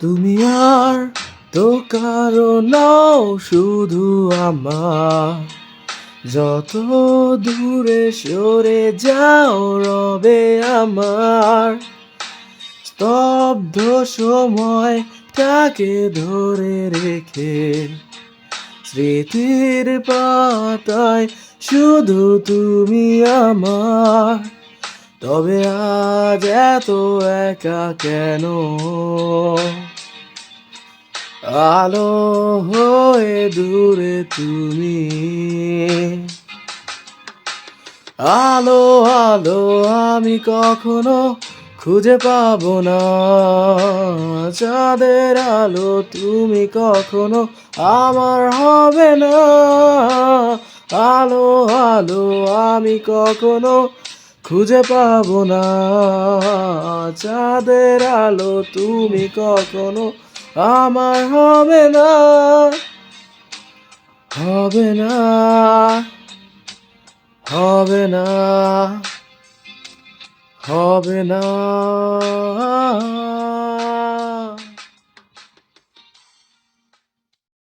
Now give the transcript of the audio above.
তুমি আর তো কারো নও, শুধু আমার। যত দূরে সরে যাও রবে আমার। স্তব্ধ সময়টাকে ধরে রেখে স্মৃতির পাতায় শুধু তুমি আমার। তবে আজ এত একা কেন? আলো হয়ে দূরে তুমি। আলো আলো আমি কখনো খুঁজে পাবো না। চাঁদের আলো তুমি কখনো আমার হবে না। আলো আলো আমি কখনো খুঁজে পাবো না। চাঁদের আলো তুমি কখনো আমার হবে না। হবে না, হবে না, হবে না।